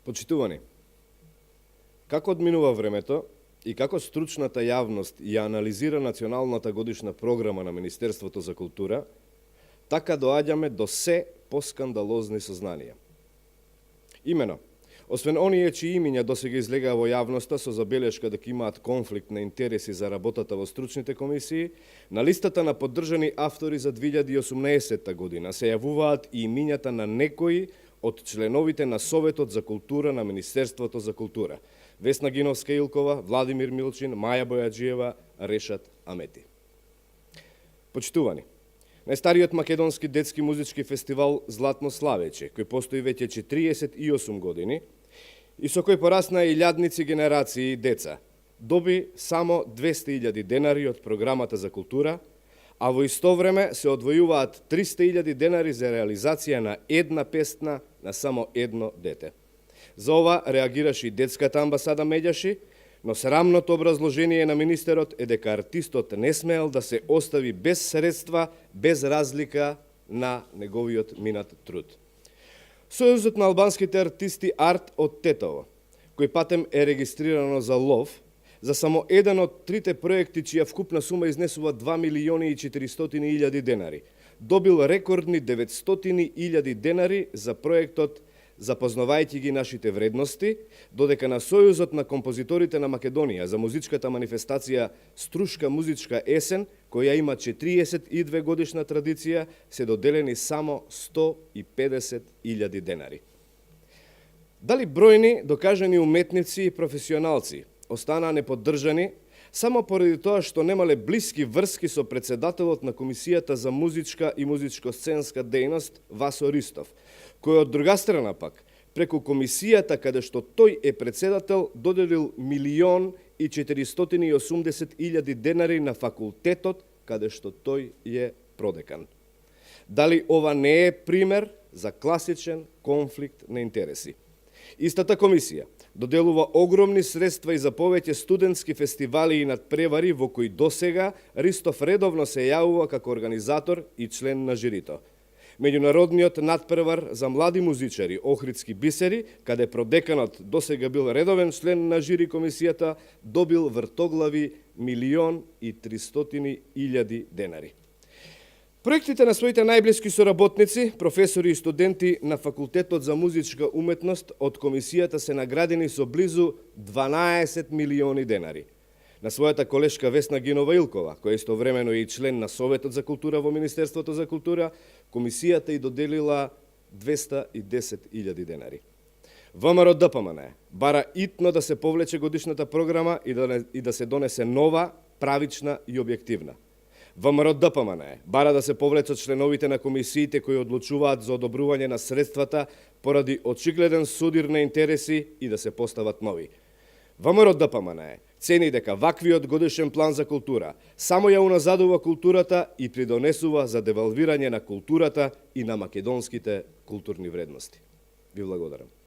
Почитувани, како одминува времето и како стручната јавност ја анализира националната годишна програма на Министерството за култура, така доаѓаме до се поскандалозни сознанија. Имено, освен оние чии имиња досега излегаа во јавноста со забелешка дека имаат конфликт на интереси за работата во стручните комисии, на листата на поддржани автори за 2018 година се јавуваат и имињата на некои од членовите на Советот за култура на Министерството за култура: Весна Гиновска-Илкова, Владимир Милчин, Маја Бојаджиева, Решат Амети. Почитувани, најстариот македонски детски музички фестивал Златно славече, кој постои веќе 48 години и со кој пораснаа илјадници генерации деца, доби само 200.000 денари од програмата за култура, а во исто време се одвојуваат 300.000 денари за реализација на една песна на само едно дете. За ова реагираше и детската амбасада Медјаши, но срамното образложение на министерот е дека артистот не смеел да се остави без средства, без разлика на неговиот минат труд. Сојузот на албанските артисти Арт од Тетово, кој патем е регистрирано за лов, за само еден од трите проекти чија вкупна сума изнесува 2.400.000 денари, добил рекордни 900.000 денари за проектот Запознавајќи ги нашите вредности, додека на Сојузот на композиторите на Македонија за музичката манифестација Струшка музичка есен, која има 42 годишна традиција, се доделени само 150.000 денари. Дали бројни докажани уметници и професионалци останаа неподдржани само поради тоа што немале блиски врски со председателот на Комисијата за музичка и музичко-сценска дејност Васо Ристов, кој од друга страна пак, преку комисијата каде што тој е председател, доделил 1.480.000 денари на факултетот каде што тој е продекан. Дали ова не е пример за класичен конфликт на интереси? Истата комисија доделува огромни средства и за повеќе студентски фестивали и надпревари во кои досега Ристов редовно се јавува како организатор и член на жирито. Меѓународниот надпревар за млади музичари Охридски бисери, каде продеканот досега бил редовен член на жири комисијата, добил вртоглави 1.300.000 денари. Проектите на своите најблиски соработници, професори и студенти на Факултетот за музичка уметност од комисијата се наградени со близу 12 милиони денари. На својата колешка Весна Гинова-Илкова, која истовремено е и член на Советот за култура во Министерството за култура, комисијата и доделила 210.000 денари. ВМРО ДПМН бара итно да се повлече годишната програма и да се донесе нова, правична и објективна. ВМРО ДПМН бара да се повлечат членовите на комисиите кои одлучуваат за одобрување на средствата поради очигледен судир на интереси и да се постават нови. ВМРО ДПМН цени дека ваквиот годишен план за култура само ја уназадува културата и придонесува за девалвирање на културата и на македонските културни вредности. Ви благодарам.